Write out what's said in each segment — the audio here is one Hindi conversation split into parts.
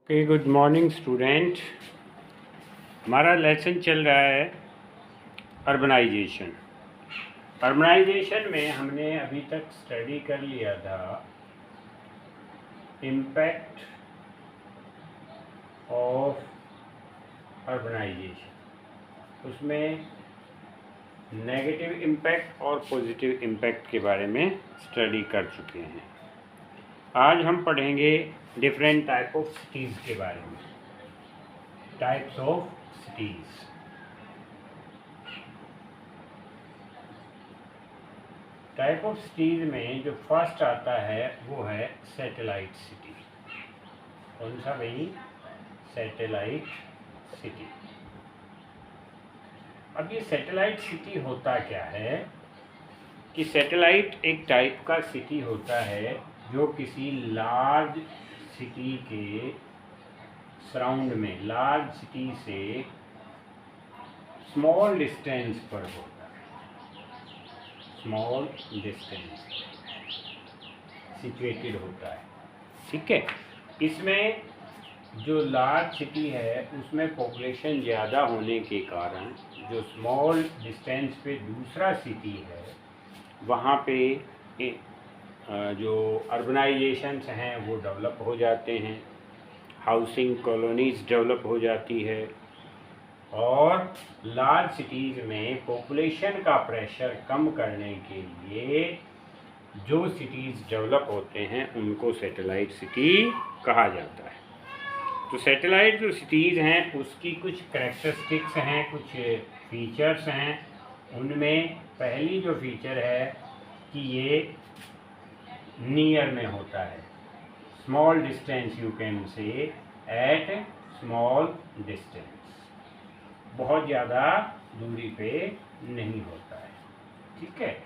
Okay, good morning student. हमारा लेसन चल रहा है अर्बनाइजेशन। अर्बनाइजेशन में हमने अभी तक स्टडी कर लिया था इम्पैक्ट ऑफ अर्बनाइजेशन। उसमें नेगेटिव इम्पैक्ट और पॉजिटिव इम्पैक्ट के बारे में स्टडी कर चुके हैं। आज हम पढ़ेंगे डिफरेंट टाइप ऑफ सिटीज़ के बारे में। Types of cities. Type of cities में जो फर्स्ट आता है वो है सैटेलाइट सिटी। कौन सा भाई? Satellite city. अब ये सैटेलाइट सिटी होता क्या है कि सैटेलाइट एक टाइप का सिटी होता है जो किसी लार्ज सिटी के सराउंड में, लार्ज सिटी से स्मॉल डिस्टेंस पर होता है, स्मॉल डिस्टेंस सिचुएटेड होता है। ठीक है। इसमें जो लार्ज सिटी है उसमें पॉपुलेशन ज़्यादा होने के कारण जो स्मॉल डिस्टेंस पे दूसरा सिटी है वहाँ पे जो अर्बनाइजेशंस हैं वो डेवलप हो जाते हैं, हाउसिंग कॉलोनीज़ डेवलप हो जाती है और लार्ज सिटीज़ में पॉपुलेशन का प्रेशर कम करने के लिए जो सिटीज़ डेवलप होते हैं उनको सैटेलाइट सिटी कहा जाता है। तो सैटेलाइट जो सिटीज़ हैं उसकी कुछ कैरेक्टरिस्टिक्स हैं, कुछ फीचर्स हैं। उनमें पहली जो फीचर है कि ये नियर में होता है, small distance, you can say at small distance, बहुत ज़्यादा दूरी पे नहीं होता है। ठीक है।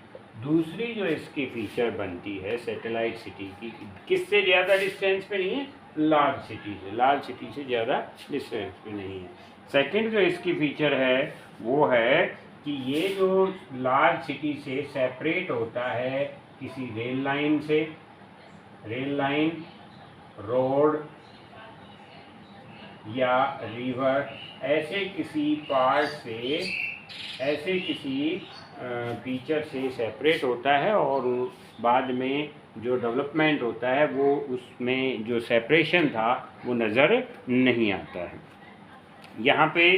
दूसरी जो इसकी फीचर बनती है सैटेलाइट सिटी की, किससे ज़्यादा डिस्टेंस पे नहीं है? लार्ज सिटी से, लार्ज सिटी से ज़्यादा डिस्टेंस पे नहीं है। सेकंड जो इसकी फीचर है वो है कि ये जो लार्ज सिटी से सेपरेट होता है किसी रेल लाइन से, रेल लाइन, रोड या रिवर, ऐसे किसी पार्ट से, ऐसे किसी फीचर से सेपरेट होता है और बाद में जो डेवलपमेंट होता है वो उसमें जो सेपरेशन था वो नज़र नहीं आता है। यहाँ पे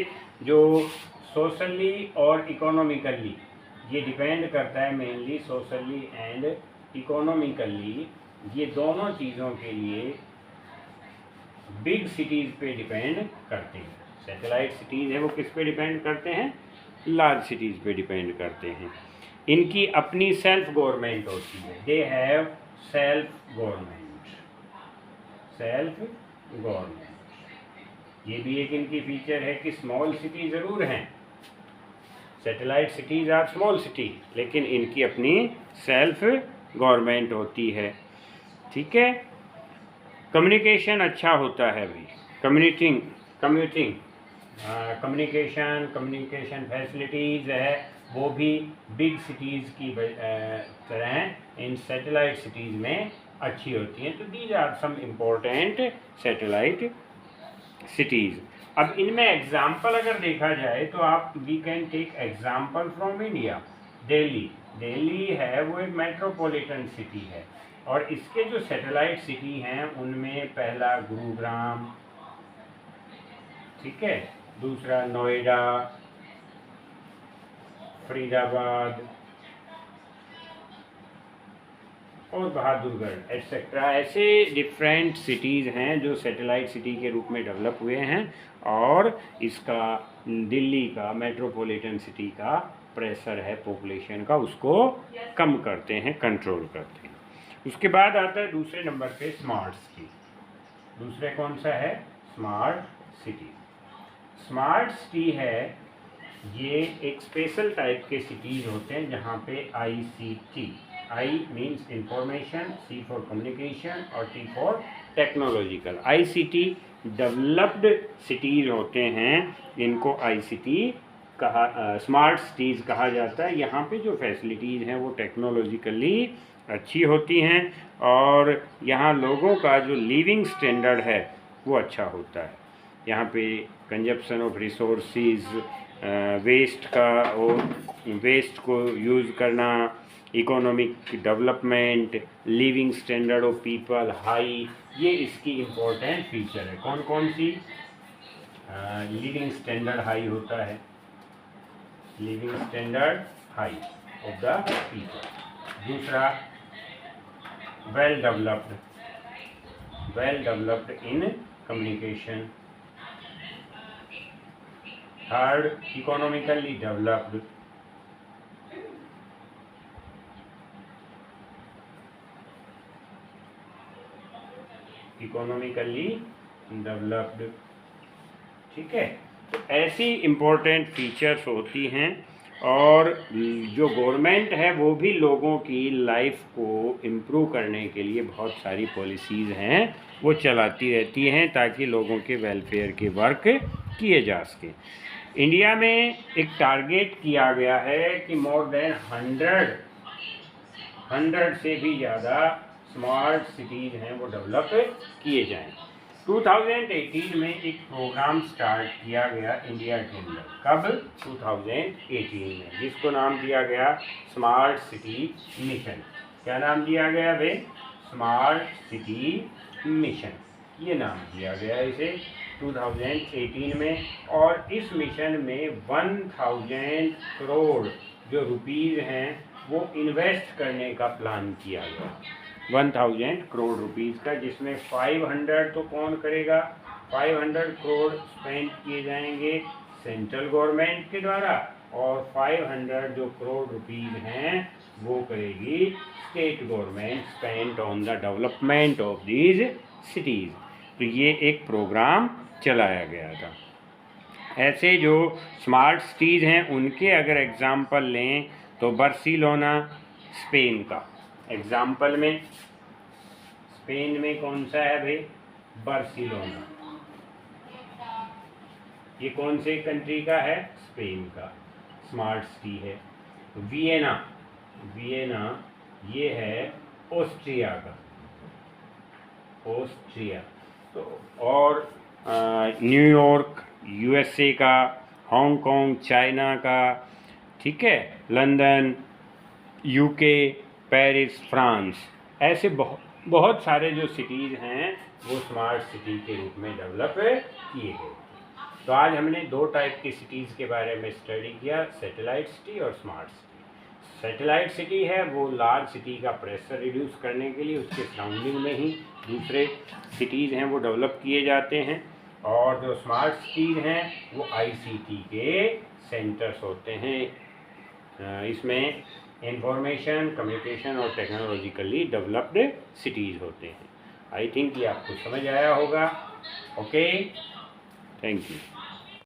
जो सोशली और इकोनॉमिकली, ये डिपेंड करता है मेनली सोशली एंड इकोनॉमिकली, ये दोनों चीज़ों के लिए बिग सिटीज़ पे डिपेंड करते हैं। सैटेलाइट सिटीज़ है वो किस पे डिपेंड करते हैं? लार्ज सिटीज़ पे डिपेंड करते हैं। इनकी अपनी सेल्फ गवर्नमेंट होती है, they have self government, self government. ये भी एक इनकी फीचर है कि स्मॉल सिटी ज़रूर हैं, satellite cities are small city, लेकिन इनकी अपनी सेल्फ गवर्नमेंट होती है। ठीक है। कम्युनिकेशन अच्छा होता है भाई, कम्युनिकेशन फैसिलिटीज़ है वो भी बिग सिटीज़ की तरह इन सैटेलाइट सिटीज़ में अच्छी होती हैं। तो these are some important satellite cities. अब इनमें एग्जाम्पल अगर देखा जाए तो आप we can take example from India. Delhi, Delhi है वो एक मेट्रोपॉलिटन सिटी है और इसके जो सैटेलाइट सिटी हैं उनमें पहला गुरुग्राम, ठीक है, दूसरा नोएडा, फरीदाबाद और बहादुरगढ़ एट्सेट्रा, ऐसे डिफरेंट सिटीज़ हैं जो सैटेलाइट सिटी के रूप में डेवलप हुए हैं और इसका दिल्ली का मेट्रोपॉलिटन सिटी का प्रेशर है पॉपुलेशन का, उसको कम करते हैं, कंट्रोल करते हैं। उसके बाद आता है दूसरे नंबर पे स्मार्ट सिटी। दूसरे कौन सा है? Smart city. स्मार्ट सिटी है ये एक स्पेशल टाइप के सिटीज़ होते हैं जहाँ पे ICT, I means information, C for communication और T for technological, ICT developed cities होते हैं। इनको ICT कहा, स्मार्ट सिटीज़ कहा जाता है। यहाँ पे जो फैसिलिटीज़ हैं वो टेक्नोलॉजिकली अच्छी होती हैं और यहाँ लोगों का जो लिविंग स्टैंडर्ड है वो अच्छा होता है। यहाँ पे कंजप्शन ऑफ रिसोर्सेज, वेस्ट को यूज़ करना, economic development, living standard of people high, ये इसकी इम्पोर्टेंट फीचर है। कौन कौन सी? लिविंग स्टैंडर्ड हाई होता है, living standard high of the people. दूसरा, well developed in communication. Third, economically developed. ठीक है, तो ऐसी इम्पोर्टेंट फीचर्स होती हैं, और जो गवर्नमेंट है वो भी लोगों की लाइफ को इम्प्रूव करने के लिए बहुत सारी पॉलिसीज़ हैं वो चलाती रहती हैं, ताकि लोगों के वेलफेयर के वर्क किए जा सके। इंडिया में एक टारगेट किया गया है कि मोर देन 100 से भी ज़्यादा स्मार्ट सिटीज़ हैं वो डेवलप किए जाएं। 2018 में एक प्रोग्राम स्टार्ट किया गया इंडिया के अंदर। कब? 2018 में, जिसको नाम दिया गया स्मार्ट सिटी मिशन। क्या नाम दिया गया भाई? स्मार्ट सिटी मिशन, ये नाम दिया गया इसे 2018 में। और इस मिशन में 1000 करोड़ जो रुपीज़ हैं वो इन्वेस्ट करने का प्लान किया गया, 1000 करोड़ रुपीज़ का, जिसमें 500 तो कौन करेगा? 500 करोड़ स्पेंड किए जाएंगे सेंट्रल गवर्नमेंट के द्वारा, और 500 जो करोड़ रुपीज़ हैं वो करेगी state government, spend on the development of these cities. तो ये एक प्रोग्राम चलाया गया था। ऐसे जो स्मार्ट सिटीज़ हैं उनके अगर एग्ज़ाम्पल लें तो बार्सिलोना स्पेन का एग्ज़ाम्पल में, स्पेन में कौन सा है भाई? बार्सिलोना। ये कौन से कंट्री का है? स्पेन का स्मार्ट सिटी है। वियना ये है ऑस्ट्रिया का, ऑस्ट्रिया। तो और न्यूयॉर्क यूएसए का, हांगकांग चाइना का, ठीक है, लंदन यूके, पेरिस फ्रांस, ऐसे बहुत सारे जो सिटीज़ हैं वो स्मार्ट सिटी के रूप में डेवलप किए गए। तो आज हमने 2 टाइप की सिटीज़ के बारे में स्टडी किया, सैटेलाइट सिटी और स्मार्ट सिटी। सैटेलाइट सिटी है वो लार्ज सिटी का प्रेशर रिड्यूस करने के लिए उसके सराउंडिंग में ही दूसरे सिटीज़ हैं वो डेवलप किए जाते हैं, और जो स्मार्ट सिटीज़ हैं वो आईसीटी के सेंटर्स होते हैं। इसमें इंफॉर्मेशन, कम्युनिकेशन और टेक्नोलॉजिकली डेवलप्ड सिटीज़ होते हैं। आई थिंक ये आपको समझ आया होगा। Okay, thank you.